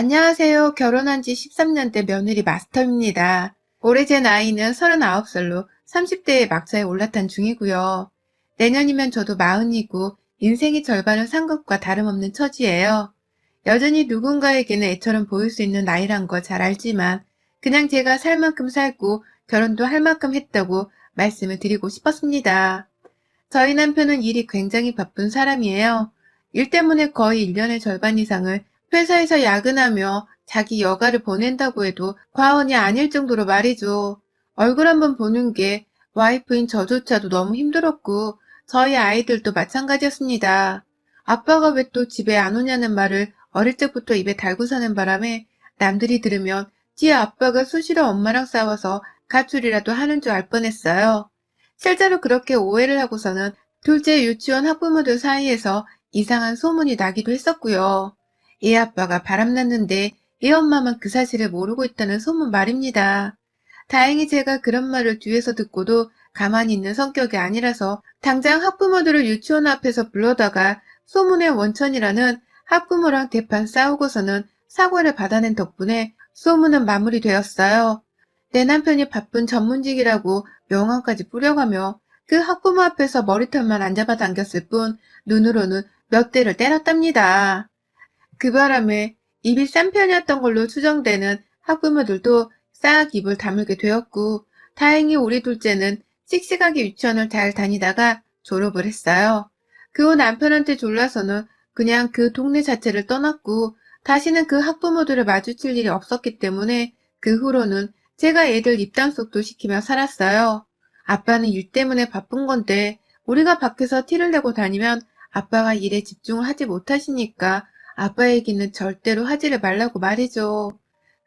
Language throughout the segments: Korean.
안녕하세요. 결혼한 지 13년대 며느리 마스터입니다. 올해 제 나이는 39살로 30대의 막차에 올라탄 중이고요. 내년이면 저도 40이고 인생의 절반을 산 것과 다름없는 처지예요. 여전히 누군가에게는 애처럼 보일 수 있는 나이란 거 잘 알지만 그냥 제가 살 만큼 살고 결혼도 할 만큼 했다고 말씀을 드리고 싶었습니다. 저희 남편은 일이 굉장히 바쁜 사람이에요. 일 때문에 거의 1년의 절반 이상을 회사에서 야근하며 자기 여가를 보낸다고 해도 과언이 아닐 정도로 말이죠. 얼굴 한번 보는 게 와이프인 저조차도 너무 힘들었고 저희 아이들도 마찬가지였습니다. 아빠가 왜 또 집에 안 오냐는 말을 어릴 적부터 입에 달고 사는 바람에 남들이 들으면 지 아빠가 수시로 엄마랑 싸워서 가출이라도 하는 줄 알 뻔했어요. 실제로 그렇게 오해를 하고서는 둘째 유치원 학부모들 사이에서 이상한 소문이 나기도 했었고요. 얘 아빠가 바람났는데 얘 엄마만 그 사실을 모르고 있다는 소문 말입니다. 다행히 제가 그런 말을 뒤에서 듣고도 가만히 있는 성격이 아니라서 당장 학부모들을 유치원 앞에서 불러다가 소문의 원천이라는 학부모랑 대판 싸우고서는 사과를 받아낸 덕분에 소문은 마무리되었어요. 내 남편이 바쁜 전문직이라고 명함까지 뿌려가며 그 학부모 앞에서 머리털만 안 잡아당겼을 뿐 눈으로는 몇 대를 때렸답니다. 그 바람에 입이 싼 편이었던 걸로 추정되는 학부모들도 싹 입을 다물게 되었고 다행히 우리 둘째는 씩씩하게 유치원을 잘 다니다가 졸업을 했어요. 그 후 남편한테 졸라서는 그냥 그 동네 자체를 떠났고 다시는 그 학부모들을 마주칠 일이 없었기 때문에 그 후로는 제가 애들 입단속도 시키며 살았어요. 아빠는 일 때문에 바쁜 건데 우리가 밖에서 티를 내고 다니면 아빠가 일에 집중을 하지 못하시니까 아빠 얘기는 절대로 하지를 말라고 말이죠.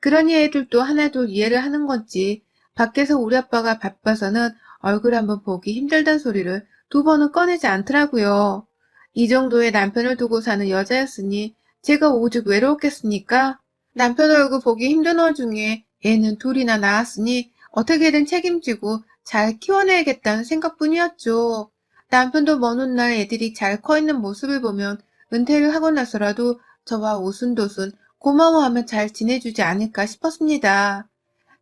그러니 애들도 하나둘 이해를 하는 건지 밖에서 우리 아빠가 바빠서는 얼굴 한번 보기 힘들단 소리를 2번은 꺼내지 않더라고요. 이 정도의 남편을 두고 사는 여자였으니 제가 오죽 외로웠겠습니까? 남편 얼굴 보기 힘든 와중에 애는 둘이나 낳았으니 어떻게든 책임지고 잘 키워내야겠다는 생각뿐이었죠. 남편도 먼 훗날 애들이 잘 커 있는 모습을 보면 은퇴를 하고 나서라도 저와 오순도순 고마워하며 잘 지내주지 않을까 싶었습니다.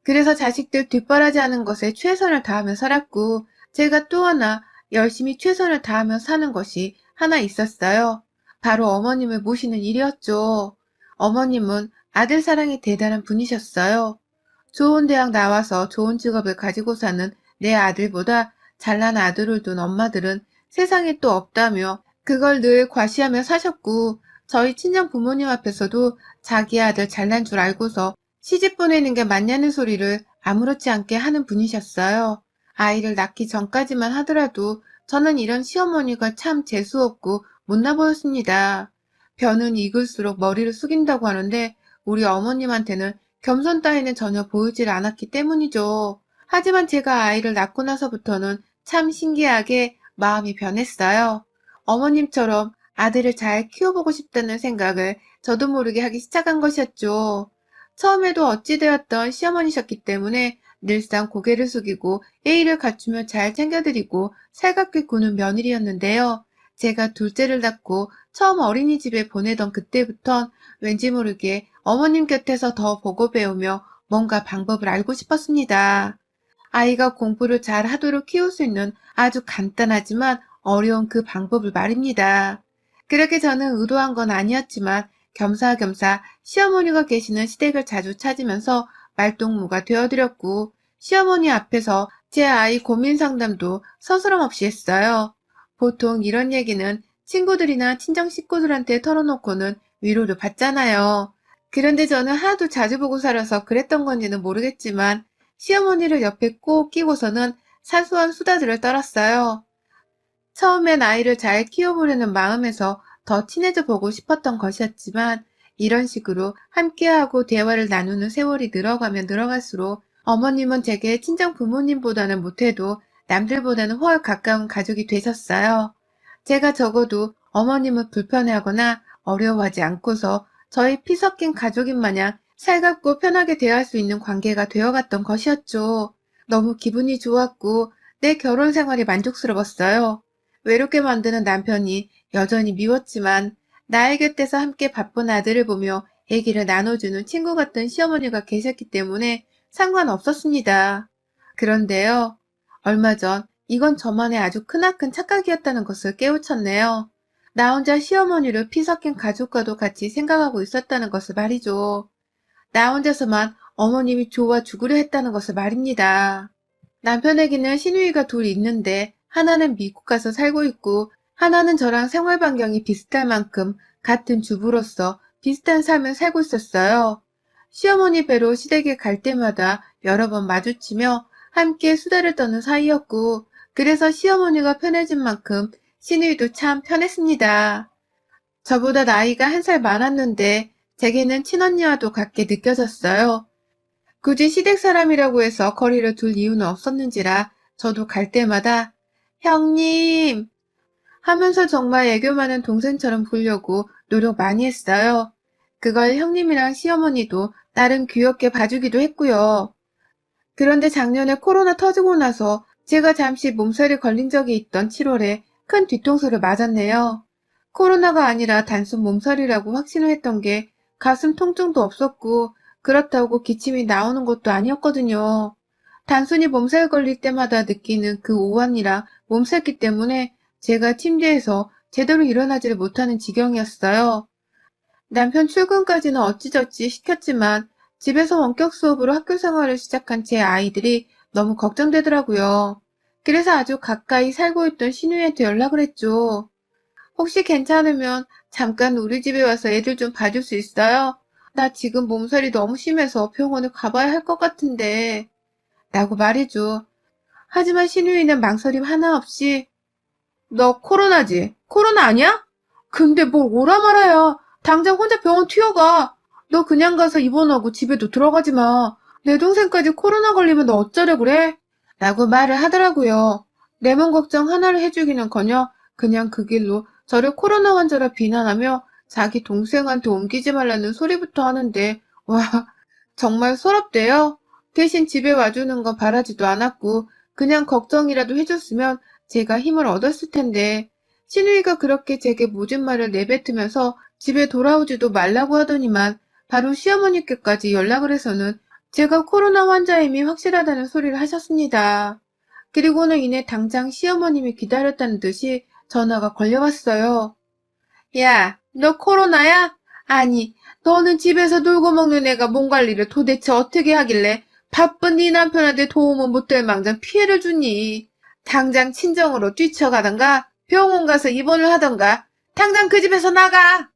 그래서 자식들 뒷바라지하는 것에 최선을 다하며 살았고 제가 또 하나 열심히 최선을 다하며 사는 것이 하나 있었어요. 바로 어머님을 모시는 일이었죠. 어머님은 아들 사랑이 대단한 분이셨어요. 좋은 대학 나와서 좋은 직업을 가지고 사는 내 아들보다 잘난 아들을 둔 엄마들은 세상에 또 없다며 그걸 늘 과시하며 사셨고 저희 친정 부모님 앞에서도 자기 아들 잘난 줄 알고서 시집 보내는 게 맞냐는 소리를 아무렇지 않게 하는 분이셨어요. 아이를 낳기 전까지만 하더라도 저는 이런 시어머니가 참 재수없고 못나 보였습니다. 벼는 익을수록 머리를 숙인다고 하는데 우리 어머님한테는 겸손 따위는 전혀 보이질 않았기 때문이죠. 하지만 제가 아이를 낳고 나서부터는 참 신기하게 마음이 변했어요. 어머님처럼 아들을 잘 키워보고 싶다는 생각을 저도 모르게 하기 시작한 것이었죠. 처음에도 어찌되었던 시어머니셨기 때문에 늘상 고개를 숙이고 예의를 갖추며 잘 챙겨드리고 살갑게 구는 며느리였는데요. 제가 둘째를 낳고 처음 어린이집에 보내던 그때부턴 왠지 모르게 어머님 곁에서 더 보고 배우며 뭔가 방법을 알고 싶었습니다. 아이가 공부를 잘 하도록 키울 수 있는 아주 간단하지만 어려운 그 방법을 말입니다. 그렇게 저는 의도한 건 아니었지만 겸사겸사 시어머니가 계시는 시댁을 자주 찾으면서 말동무가 되어드렸고 시어머니 앞에서 제 아이 고민 상담도 서스럼 없이 했어요. 보통 이런 얘기는 친구들이나 친정 식구들한테 털어놓고는 위로를 받잖아요. 그런데 저는 하도 자주 보고 살아서 그랬던 건지는 모르겠지만 시어머니를 옆에 꼭 끼고서는 사소한 수다들을 떨었어요. 처음엔 아이를 잘 키워보려는 마음에서 더 친해져 보고 싶었던 것이었지만 이런 식으로 함께하고 대화를 나누는 세월이 늘어가면 늘어갈수록 어머님은 제게 친정 부모님보다는 못해도 남들보다는 훨 가까운 가족이 되셨어요. 제가 적어도 어머님을 불편해하거나 어려워하지 않고서 저희 피 섞인 가족인 마냥 살갑고 편하게 대할 수 있는 관계가 되어갔던 것이었죠. 너무 기분이 좋았고 내 결혼 생활이 만족스러웠어요. 외롭게 만드는 남편이 여전히 미웠지만 나의 곁에서 함께 바쁜 아들을 보며 얘기를 나눠주는 친구 같던 시어머니가 계셨기 때문에 상관없었습니다. 그런데요, 얼마 전 이건 저만의 아주 크나큰 착각이었다는 것을 깨우쳤네요. 나 혼자 시어머니를 피 섞인 가족과도 같이 생각하고 있었다는 것을 말이죠. 나 혼자서만 어머님이 좋아 죽으려 했다는 것을 말입니다. 남편에게는 시누이가 둘 있는데 하나는 미국 가서 살고 있고 하나는 저랑 생활 반경이 비슷할 만큼 같은 주부로서 비슷한 삶을 살고 있었어요. 시어머니 배로 시댁에 갈 때마다 여러 번 마주치며 함께 수다를 떠는 사이였고 그래서 시어머니가 편해진 만큼 시누이도 참 편했습니다. 저보다 나이가 한 살 많았는데 제게는 친언니와도 같게 느껴졌어요. 굳이 시댁 사람이라고 해서 거리를 둘 이유는 없었는지라 저도 갈 때마다 형님 하면서 정말 애교 많은 동생처럼 보려고 노력 많이 했어요. 그걸 형님이랑 시어머니도 나름 귀엽게 봐주기도 했고요. 그런데 작년에 코로나 터지고 나서 제가 잠시 몸살이 걸린 적이 있던 7월에 큰 뒤통수를 맞았네요. 코로나가 아니라 단순 몸살이라고 확신을 했던 게 가슴 통증도 없었고 그렇다고 기침이 나오는 것도 아니었거든요. 단순히 몸살 걸릴 때마다 느끼는 그 오한이랑 몸살기 때문에 제가 침대에서 제대로 일어나지를 못하는 지경이었어요. 남편 출근까지는 어찌저찌 시켰지만 집에서 원격 수업으로 학교 생활을 시작한 제 아이들이 너무 걱정되더라고요. 그래서 아주 가까이 살고 있던 시누이한테 연락을 했죠. 혹시 괜찮으면 잠깐 우리 집에 와서 애들 좀 봐줄 수 있어요? 나 지금 몸살이 너무 심해서 병원에 가봐야 할 것 같은데. 라고 말해줘. 하지만 시누이는 망설임 하나 없이 너 코로나지? 코로나 아니야? 근데 뭘 오라 말아야. 당장 혼자 병원 튀어가. 너 그냥 가서 입원하고 집에도 들어가지 마. 내 동생까지 코로나 걸리면 너 어쩌려 그래? 라고 말을 하더라고요. 내 몸 걱정 하나를 해주기는커녕 그냥 그 길로 저를 코로나 환자라 비난하며 자기 동생한테 옮기지 말라는 소리부터 하는데 와 정말 서럽대요. 대신 집에 와주는 건 바라지도 않았고 그냥 걱정이라도 해줬으면 제가 힘을 얻었을 텐데 시누이가 그렇게 제게 모진 말을 내뱉으면서 집에 돌아오지도 말라고 하더니만 바로 시어머니께까지 연락을 해서는 제가 코로나 환자임이 확실하다는 소리를 하셨습니다. 그리고는 이내 당장 시어머님이 기다렸다는 듯이 전화가 걸려왔어요. 야, 너 코로나야? 아니, 너는 집에서 놀고 먹는 애가 몸 관리를 도대체 어떻게 하길래 바쁜 네 남편한테 도움은 못 될 망정 피해를 주니? 당장 친정으로 뛰쳐가던가 병원 가서 입원을 하던가 당장 그 집에서 나가!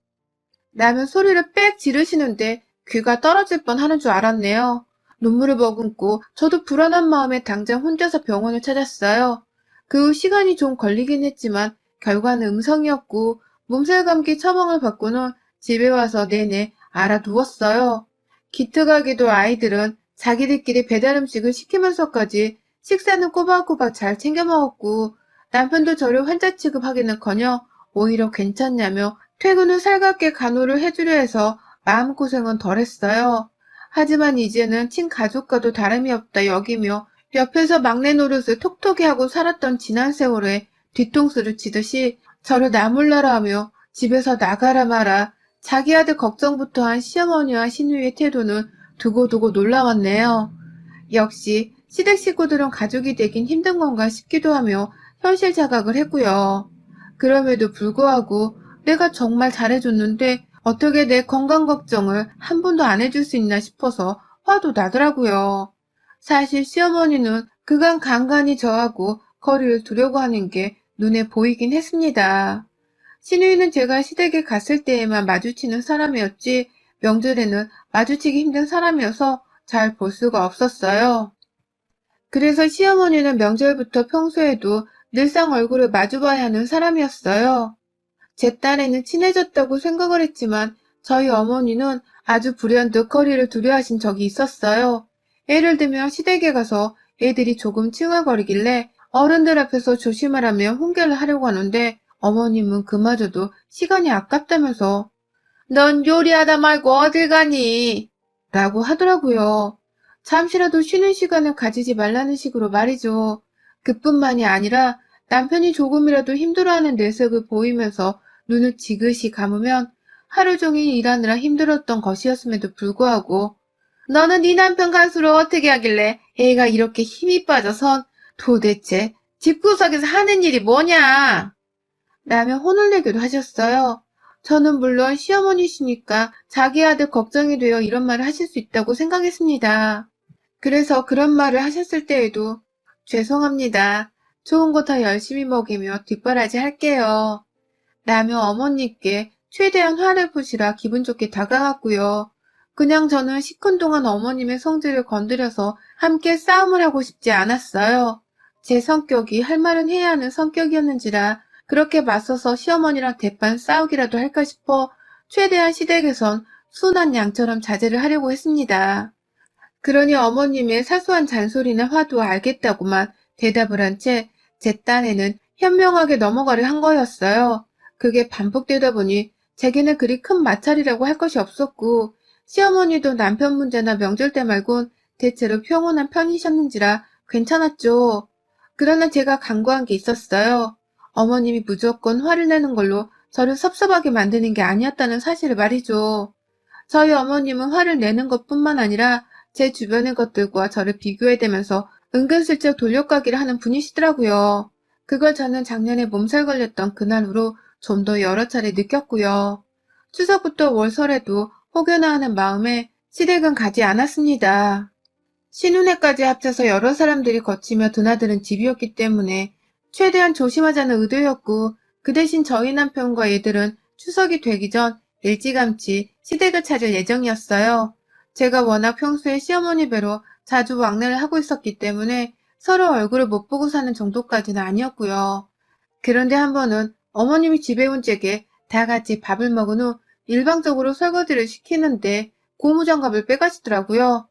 라면 소리를 빽 지르시는데 귀가 떨어질 뻔하는 줄 알았네요. 눈물을 머금고 저도 불안한 마음에 당장 혼자서 병원을 찾았어요. 그 후 시간이 좀 걸리긴 했지만 결과는 음성이었고 몸살 감기 처방을 받고는 집에 와서 내내 알아두었어요. 기특하게도 아이들은 자기들끼리 배달 음식을 시키면서까지 식사는 꼬박꼬박 잘 챙겨 먹었고 남편도 저를 환자 취급하기는커녕 오히려 괜찮냐며 퇴근 후 살갑게 간호를 해주려 해서 마음고생은 덜했어요. 하지만 이제는 친가족과도 다름이 없다 여기며 옆에서 막내 노릇을 톡톡히 하고 살았던 지난 세월에 뒤통수를 치듯이 저를 나몰라라 하며 집에서 나가라 마라 자기 아들 걱정부터 한 시어머니와 시누이의 태도는 두고두고 놀라웠네요. 역시 시댁 식구들은 가족이 되긴 힘든 건가 싶기도 하며 현실 자각을 했고요. 그럼에도 불구하고 내가 정말 잘해줬는데 어떻게 내 건강 걱정을 한 번도 안 해줄 수 있나 싶어서 화도 나더라고요. 사실 시어머니는 그간 간간히 저하고 거리를 두려고 하는 게 눈에 보이긴 했습니다. 시누이는 제가 시댁에 갔을 때에만 마주치는 사람이었지 명절에는 마주치기 힘든 사람이어서 잘 볼 수가 없었어요. 그래서 시어머니는 명절부터 평소에도 늘상 얼굴을 마주봐야 하는 사람이었어요. 제 딸에는 친해졌다고 생각을 했지만 저희 어머니는 아주 불현듯 거리를 두려워하신 적이 있었어요. 예를 들면 시댁에 가서 애들이 조금 칭얼거리길래 어른들 앞에서 조심하라며 훈계를 하려고 하는데 어머님은 그마저도 시간이 아깝다면서 넌 요리하다 말고 어딜 가니? 라고 하더라고요. 잠시라도 쉬는 시간을 가지지 말라는 식으로 말이죠. 그뿐만이 아니라 남편이 조금이라도 힘들어하는 내색을 보이면서 눈을 지그시 감으면 하루 종일 일하느라 힘들었던 것이었음에도 불구하고 너는 네 남편 간수로 어떻게 하길래 애가 이렇게 힘이 빠져선 도대체 집구석에서 하는 일이 뭐냐? 라며 혼을 내기도 하셨어요. 저는 물론 시어머니시니까 자기 아들 걱정이 되어 이런 말을 하실 수 있다고 생각했습니다. 그래서 그런 말을 하셨을 때에도 죄송합니다. 좋은 거 더 열심히 먹이며 뒷바라지 할게요. 라며 어머니께 최대한 화를 푸시라 기분 좋게 다가갔고요. 그냥 저는 시큰둥한 어머님의 성질을 건드려서 함께 싸움을 하고 싶지 않았어요. 제 성격이 할 말은 해야 하는 성격이었는지라 그렇게 맞서서 시어머니랑 대판 싸우기라도 할까 싶어 최대한 시댁에선 순한 양처럼 자제를 하려고 했습니다. 그러니 어머님의 사소한 잔소리나 화도 알겠다고만 대답을 한 채 제 딴에는 현명하게 넘어가려 한 거였어요. 그게 반복되다 보니 제게는 그리 큰 마찰이라고 할 것이 없었고 시어머니도 남편 문제나 명절 때 말곤 대체로 평온한 편이셨는지라 괜찮았죠. 그러나 제가 간과한 게 있었어요. 어머님이 무조건 화를 내는 걸로 저를 섭섭하게 만드는 게 아니었다는 사실을 말이죠. 저희 어머님은 화를 내는 것뿐만 아니라 제 주변의 것들과 저를 비교해대면서 은근슬쩍 돌려가기를 하는 분이시더라고요. 그걸 저는 작년에 몸살 걸렸던 그날로 좀 더 여러 차례 느꼈고요. 추석부터 월설에도 혹여나 하는 마음에 시댁은 가지 않았습니다. 신혼회까지 합쳐서 여러 사람들이 거치며 드나드는 집이었기 때문에 최대한 조심하자는 의도였고 그 대신 저희 남편과 애들은 추석이 되기 전 일찌감치 시댁을 찾을 예정이었어요. 제가 워낙 평소에 시어머니 뵈러 자주 왕래를 하고 있었기 때문에 서로 얼굴을 못 보고 사는 정도까지는 아니었고요. 그런데 한 번은 어머님이 집에 온 적에 다 같이 밥을 먹은 후 일방적으로 설거지를 시키는데 고무장갑을 빼가시더라고요.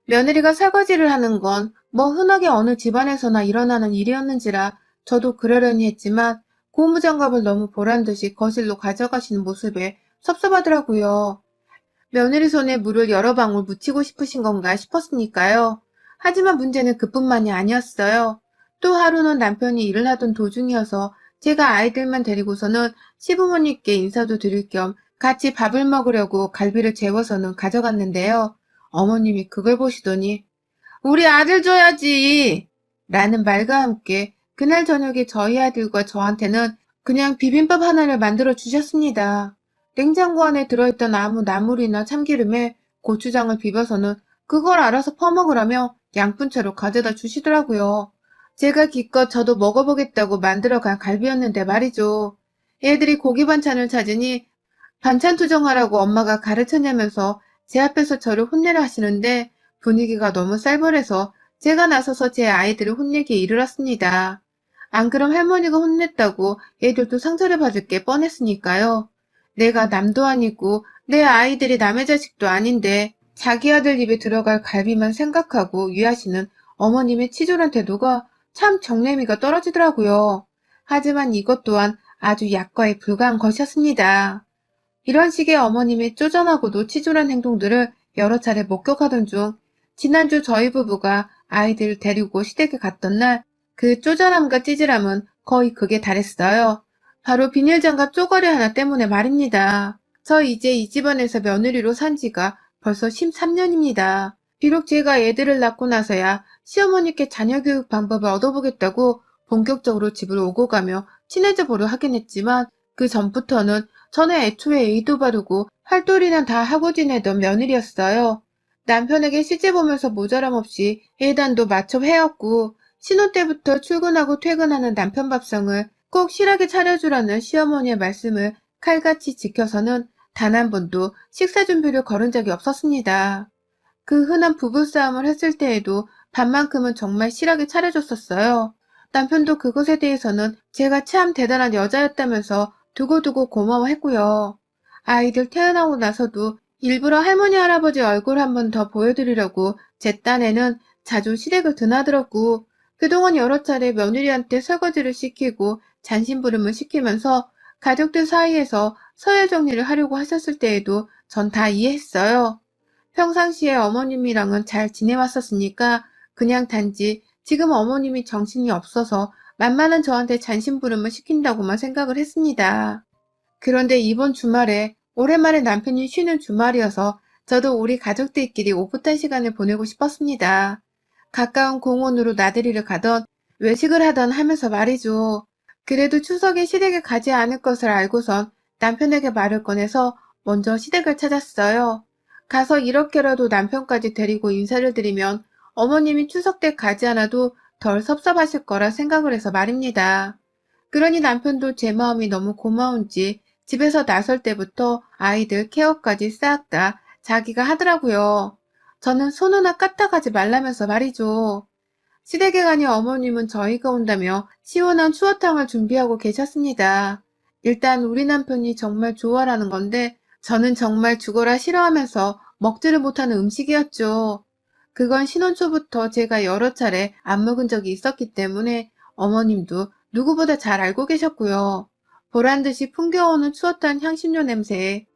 며느리가 설거지를 하는 건 뭐 흔하게 어느 집안에서나 일어나는 일이었는지라 저도 그러려니 했지만 고무장갑을 너무 보란듯이 거실로 가져가시는 모습에 섭섭하더라고요. 며느리 손에 물을 여러 방울 묻히고 싶으신 건가 싶었으니까요. 하지만 문제는 그뿐만이 아니었어요. 또 하루는 남편이 일을 하던 도중이어서 제가 아이들만 데리고서는 시부모님께 인사도 드릴 겸 같이 밥을 먹으려고 갈비를 재워서는 가져갔는데요. 어머님이 그걸 보시더니 우리 아들 줘야지 라는 말과 함께 그날 저녁에 저희 아들과 저한테는 그냥 비빔밥 하나를 만들어 주셨습니다. 냉장고 안에 들어있던 아무 나물이나 참기름에 고추장을 비벼서는 그걸 알아서 퍼먹으라며 양푼채로 가져다 주시더라고요. 제가 기껏 저도 먹어보겠다고 만들어간 갈비였는데 말이죠. 애들이 고기 반찬을 찾으니 반찬 투정하라고 엄마가 가르쳤냐면서 제 앞에서 저를 혼내려 하시는데 분위기가 너무 쌀벌해서 제가 나서서 제 아이들을 혼내기에 이르렀습니다. 안 그럼 할머니가 혼냈다고 애들도 상처를 받을 게 뻔했으니까요. 내가 남도 아니고 내 아이들이 남의 자식도 아닌데 자기 아들 입에 들어갈 갈비만 생각하고 위하시는 어머님의 치졸한 태도가 참 정내미가 떨어지더라고요. 하지만 이것 또한 아주 약과에 불과한 것이었습니다. 이런 식의 어머님의 쪼잔하고도 치졸한 행동들을 여러 차례 목격하던 중 지난주 저희 부부가 아이들을 데리고 시댁에 갔던 날 그 쪼잔함과 찌질함은 거의 극에 달했어요. 바로 비닐장갑 쪼가리 하나 때문에 말입니다. 저 이제 이 집안에서 며느리로 산 지가 벌써 13년입니다. 비록 제가 애들을 낳고 나서야 시어머니께 자녀교육 방법을 얻어보겠다고 본격적으로 집을 오고 가며 친해져 보려 하긴 했지만 그 전부터는 저는 애초에 예의도 바르고 활도리는 다 하고 지내던 며느리였어요. 남편에게 시집오면서 모자람 없이 예단도 맞춰 해왔고 신혼 때부터 출근하고 퇴근하는 남편 밥상을 꼭 실하게 차려주라는 시어머니의 말씀을 칼같이 지켜서는 단 한 번도 식사 준비를 거른 적이 없었습니다. 그 흔한 부부싸움을 했을 때에도 밥만큼은 정말 실하게 차려줬었어요. 남편도 그것에 대해서는 제가 참 대단한 여자였다면서 두고두고 고마워했고요. 아이들 태어나고 나서도 일부러 할머니 할아버지 얼굴 한 번 더 보여드리려고 제 딴에는 자주 시댁을 드나들었고 그동안 여러 차례 며느리한테 설거지를 시키고 잔심부름을 시키면서 가족들 사이에서 서열 정리를 하려고 하셨을 때에도 전 다 이해했어요. 평상시에 어머님이랑은 잘 지내왔었으니까 그냥 단지 지금 어머님이 정신이 없어서 만만한 저한테 잔심부름을 시킨다고만 생각을 했습니다. 그런데 이번 주말에 오랜만에 남편이 쉬는 주말이어서 저도 우리 가족들끼리 오붓한 시간을 보내고 싶었습니다. 가까운 공원으로 나들이를 가던 외식을 하던 하면서 말이죠. 그래도 추석에 시댁에 가지 않을 것을 알고선 남편에게 말을 꺼내서 먼저 시댁을 찾았어요. 가서 이렇게라도 남편까지 데리고 인사를 드리면 어머님이 추석 때 가지 않아도 덜 섭섭하실 거라 생각을 해서 말입니다. 그러니 남편도 제 마음이 너무 고마운지 집에서 나설 때부터 아이들 케어까지 싹 다 자기가 하더라고요. 저는 손 하나 까딱하지 말라면서 말이죠. 시댁에 가니 어머님은 저희가 온다며 시원한 추어탕을 준비하고 계셨습니다. 일단 우리 남편이 정말 좋아라는 건데 저는 정말 죽어라 싫어하면서 먹지를 못하는 음식이었죠. 그건 신혼 초부터 제가 여러 차례 안 먹은 적이 있었기 때문에 어머님도 누구보다 잘 알고 계셨고요. 보란듯이 풍겨오는 추어탕 향신료 냄새에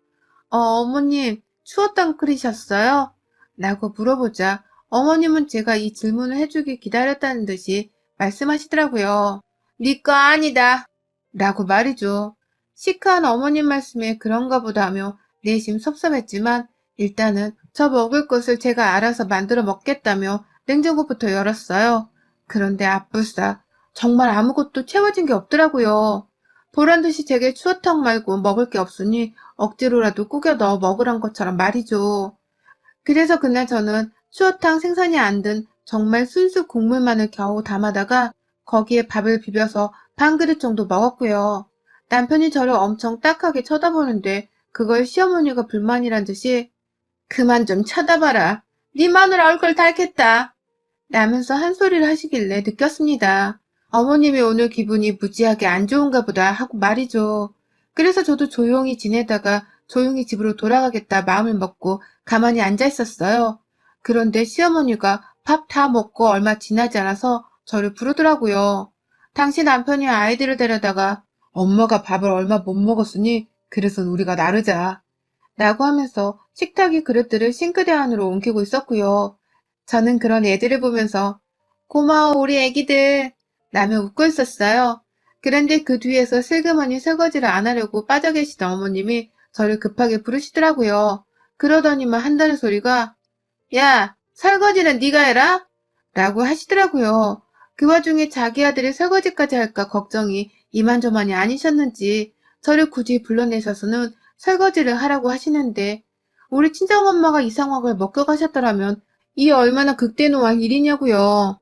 어머님 추어탕 끓이셨어요? 라고 물어보자 어머님은 제가 이 질문을 해주길 기다렸다는 듯이 말씀하시더라고요. 네 거 아니다. 라고 말이죠. 시크한 어머님 말씀에 그런가 보다 하며 내심 섭섭했지만 일단은 저 먹을 것을 제가 알아서 만들어 먹겠다며 냉장고부터 열었어요. 그런데 아뿔싸 정말 아무것도 채워진 게 없더라고요. 보란듯이 제게 추어탕 말고 먹을 게 없으니 억지로라도 꾸겨 넣어 먹으란 것처럼 말이죠. 그래서 그날 저는 추어탕 생선이 안 든 정말 순수 국물만을 겨우 담아다가 거기에 밥을 비벼서 반 그릇 정도 먹었고요. 남편이 저를 엄청 딱하게 쳐다보는데 그걸 시어머니가 불만이란 듯이 그만 좀 쳐다봐라. 네 마누라 얼굴 닳겠다. 라면서 한 소리를 하시길래 느꼈습니다. 어머님이 오늘 기분이 무지하게 안 좋은가 보다 하고 말이죠. 그래서 저도 조용히 지내다가 조용히 집으로 돌아가겠다 마음을 먹고 가만히 앉아 있었어요. 그런데 시어머니가 밥 다 먹고 얼마 지나지 않아서 저를 부르더라고요. 당시 남편이 아이들을 데려다가 엄마가 밥을 얼마 못 먹었으니 그래서 우리가 나르자. 라고 하면서 식탁 위 그릇들을 싱크대 안으로 옮기고 있었고요. 저는 그런 애들을 보면서 고마워 우리 애기들 라며 웃고 있었어요. 그런데 그 뒤에서 슬그머니 설거지를 안 하려고 빠져 계시던 어머님이 저를 급하게 부르시더라고요. 그러더니만 한다는 소리가 야 설거지는 네가 해라 라고 하시더라고요. 그 와중에 자기 아들이 설거지까지 할까 걱정이 이만저만이 아니셨는지 저를 굳이 불러내셔서는 설거지를 하라고 하시는데 우리 친정엄마가 이 상황을 먹겨가셨더라면 이게 얼마나 극대노한 일이냐고요.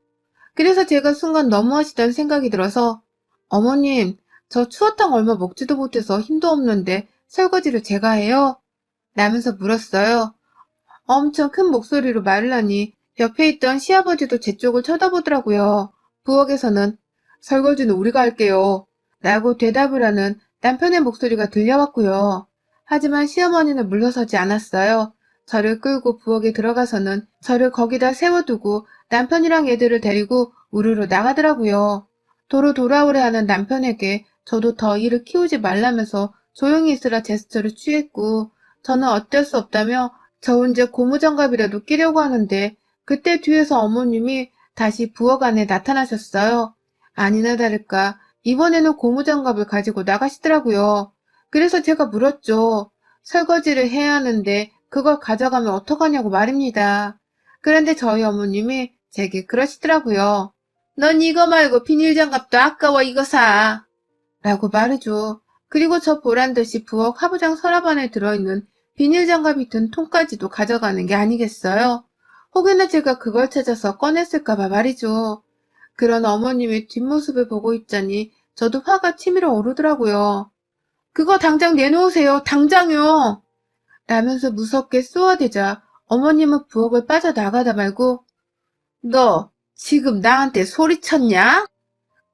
그래서 제가 순간 너무하시다는 생각이 들어서 어머님 저 추어탕 얼마 먹지도 못해서 힘도 없는데 설거지를 제가 해요? 라면서 물었어요. 엄청 큰 목소리로 말을 하니 옆에 있던 시아버지도 제 쪽을 쳐다보더라고요. 부엌에서는 설거지는 우리가 할게요. 라고 대답을 하는 남편의 목소리가 들려왔고요. 하지만 시어머니는 물러서지 않았어요. 저를 끌고 부엌에 들어가서는 저를 거기다 세워두고 남편이랑 애들을 데리고 우르르 나가더라고요. 도로 돌아오래 하는 남편에게 저도 더 일을 키우지 말라면서 조용히 있으라 제스처를 취했고 저는 어쩔 수 없다며 저 혼자 고무장갑이라도 끼려고 하는데 그때 뒤에서 어머님이 다시 부엌 안에 나타나셨어요. 아니나 다를까 이번에는 고무장갑을 가지고 나가시더라고요. 그래서 제가 물었죠. 설거지를 해야 하는데 그걸 가져가면 어떡하냐고 말입니다. 그런데 저희 어머님이 제게 그러시더라고요. 넌 이거 말고 비닐장갑도 아까워 이거 사. 라고 말해줘. 그리고 저 보란듯이 부엌 하부장 서랍 안에 들어있는 비닐장갑이 든 통까지도 가져가는 게 아니겠어요? 혹여나 제가 그걸 찾아서 꺼냈을까봐 말이죠. 그런 어머님의 뒷모습을 보고 있자니 저도 화가 치밀어 오르더라고요. 그거 당장 내놓으세요. 당장요. 라면서 무섭게 쏘아대자 어머님은 부엌을 빠져나가다 말고 너 지금 나한테 소리쳤냐?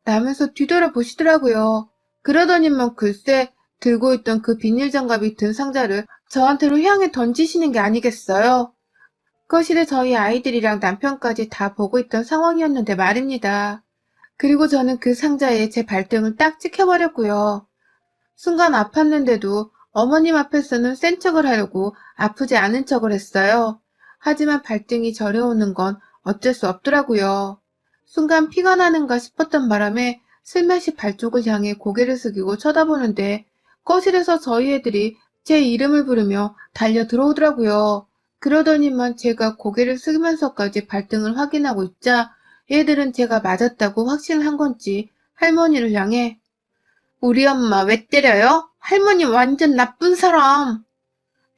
라면서 뒤돌아보시더라고요. 그러더니만 글쎄 들고 있던 그 비닐장갑이 든 상자를 저한테로 향해 던지시는 게 아니겠어요? 거실에 저희 아이들이랑 남편까지 다 보고 있던 상황이었는데 말입니다. 그리고 저는 그 상자에 제 발등을 딱 찍혀버렸고요. 순간 아팠는데도 어머님 앞에서는 센 척을 하려고 아프지 않은 척을 했어요. 하지만 발등이 저려오는 건 어쩔 수 없더라고요. 순간 피가 나는가 싶었던 바람에 슬며시 발 쪽을 향해 고개를 숙이고 쳐다보는데 거실에서 저희 애들이 제 이름을 부르며 달려 들어오더라고요. 그러더니만 제가 고개를 숙이면서까지 발등을 확인하고 있자 얘들은 제가 맞았다고 확신을 한 건지 할머니를 향해 우리 엄마 왜 때려요? 할머니 완전 나쁜 사람!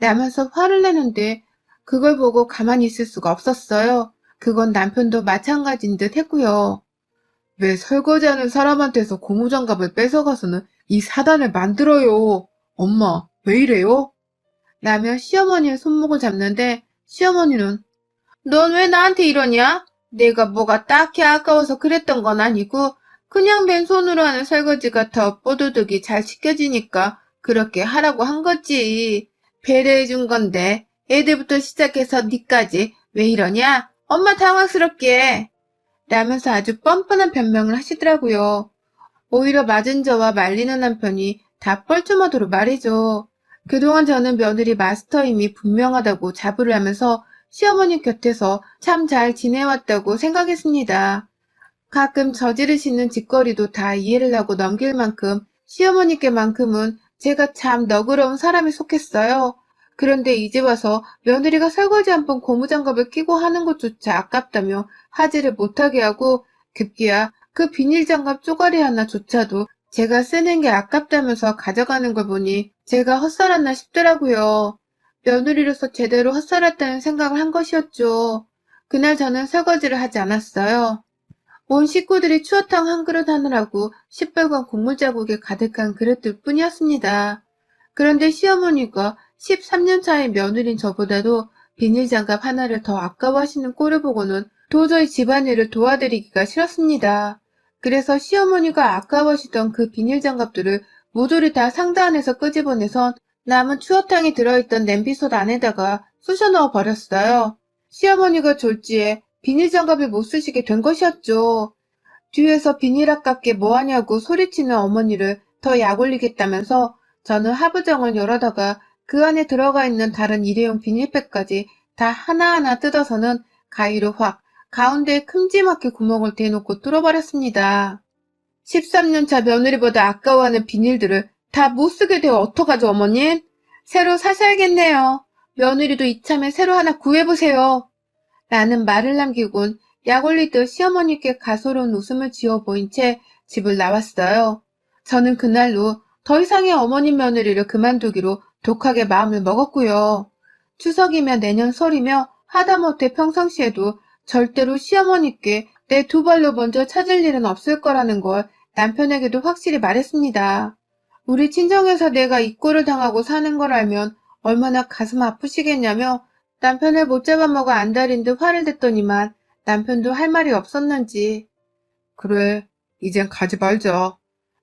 라면서 화를 내는데 그걸 보고 가만히 있을 수가 없었어요. 그건 남편도 마찬가지인 듯 했고요. 왜 설거지하는 사람한테서 고무장갑을 뺏어가서는 이 사단을 만들어요? 엄마, 왜 이래요? 라며 시어머니의 손목을 잡는데 시어머니는 넌 왜 나한테 이러냐? 내가 뭐가 딱히 아까워서 그랬던 건 아니고 그냥 맨손으로 하는 설거지가 더 뽀드득이 잘 씻겨지니까 그렇게 하라고 한 거지. 배려해준 건데 애들부터 시작해서 니까지 왜 이러냐? 엄마 당황스럽게 라면서 아주 뻔뻔한 변명을 하시더라고요. 오히려 맞은 저와 말리는 남편이 다 뻘쭘하도록 말이죠. 그동안 저는 며느리 마스터임이 분명하다고 자부를 하면서 시어머니 곁에서 참 잘 지내왔다고 생각했습니다. 가끔 저지르시는 짓거리도 다 이해를 하고 넘길 만큼 시어머니께만큼은 제가 참 너그러운 사람에 속했어요. 그런데 이제 와서 며느리가 설거지 한 번 고무장갑을 끼고 하는 것조차 아깝다며 하지를 못하게 하고 급기야 그 비닐장갑 쪼가리 하나조차도 제가 쓰는 게 아깝다면서 가져가는 걸 보니 제가 헛살았나 싶더라고요. 며느리로서 제대로 헛살았다는 생각을 한 것이었죠. 그날 저는 설거지를 하지 않았어요. 온 식구들이 추어탕 한 그릇 하느라고 시뻘건 국물 자국이 가득한 그릇들 뿐이었습니다. 그런데 시어머니가 13년 차의 며느린 저보다도 비닐장갑 하나를 더 아까워하시는 꼴을 보고는 도저히 집안일을 도와드리기가 싫었습니다. 그래서 시어머니가 아까워하시던 그 비닐장갑들을 모조리 다 상자 안에서 끄집어내서 남은 추어탕이 들어있던 냄비솥 안에다가 쑤셔 넣어 버렸어요. 시어머니가 졸지에 비닐장갑을 못 쓰시게 된 것이었죠. 뒤에서 비닐 아깝게 뭐하냐고 소리치는 어머니를 더 약올리겠다면서 저는 하부정을 열어다가 그 안에 들어가 있는 다른 일회용 비닐팩까지 다 하나하나 뜯어서는 가위로 확 가운데에 큼지막하게 구멍을 대놓고 뚫어버렸습니다. 13년 차 며느리보다 아까워하는 비닐들을 다 못 쓰게 되어 어떡하죠, 어머님? 새로 사셔야겠네요. 며느리도 이참에 새로 하나 구해보세요. 라는 말을 남기곤 약 올리듯 시어머니께 가소로운 웃음을 지어 보인 채 집을 나왔어요. 저는 그날로 더 이상의 어머님 며느리를 그만두기로 독하게 마음을 먹었고요. 추석이며 내년 설이며 하다못해 평상시에도 절대로 시어머니께 내 두 발로 먼저 찾을 일은 없을 거라는 걸 남편에게도 확실히 말했습니다. 우리 친정에서 내가 이 꼴을 당하고 사는 걸 알면 얼마나 가슴 아프시겠냐며 남편을 못 잡아먹어 안달인 듯 화를 댔더니만 남편도 할 말이 없었는지 그래, 이젠 가지 말자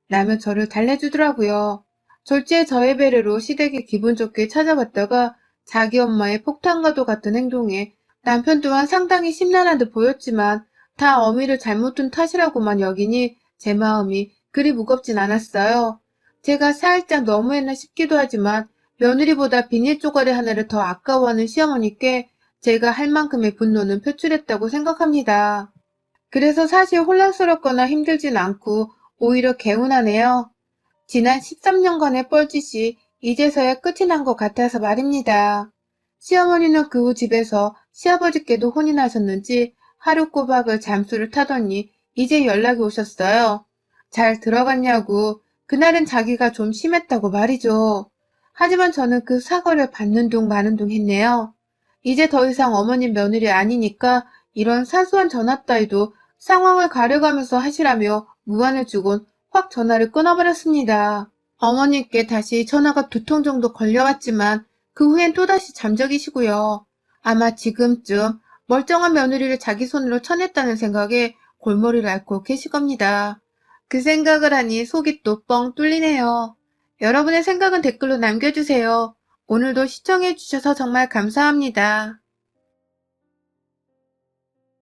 라며 저를 달래주더라고요. 졸지에 저의 배려로 시댁이 기분 좋게 찾아갔다가 자기 엄마의 폭탄과도 같은 행동에 남편 또한 상당히 심란한 듯 보였지만 다 어미를 잘못 둔 탓이라고만 여기니 제 마음이 그리 무겁진 않았어요. 제가 살짝 너무했나 싶기도 하지만 며느리보다 비닐 쪼가리 하나를 더 아까워하는 시어머니께 제가 할 만큼의 분노는 표출했다고 생각합니다. 그래서 사실 혼란스럽거나 힘들진 않고 오히려 개운하네요. 지난 13년간의 뻘짓이 이제서야 끝이 난 것 같아서 말입니다. 시어머니는 그 후 집에서 시아버지께도 혼이 나셨는지 하루 꼬박을 잠수를 타더니 이제 연락이 오셨어요. 잘 들어갔냐고. 그날은 자기가 좀 심했다고 말이죠. 하지만 저는 그 사과를 받는 둥 마는 둥 했네요. 이제 더 이상 어머님 며느리 아니니까 이런 사소한 전화 따위도 상황을 가려가면서 하시라며 무안을 주곤 확 전화를 끊어버렸습니다. 어머님께 다시 전화가 2통 정도 걸려왔지만 그 후엔 또다시 잠적이시고요. 아마 지금쯤 멀쩡한 며느리를 자기 손으로 쳐냈다는 생각에 골머리를 앓고 계실 겁니다. 그 생각을 하니 속이 또 뻥 뚫리네요. 여러분의 생각은 댓글로 남겨주세요. 오늘도 시청해주셔서 정말 감사합니다.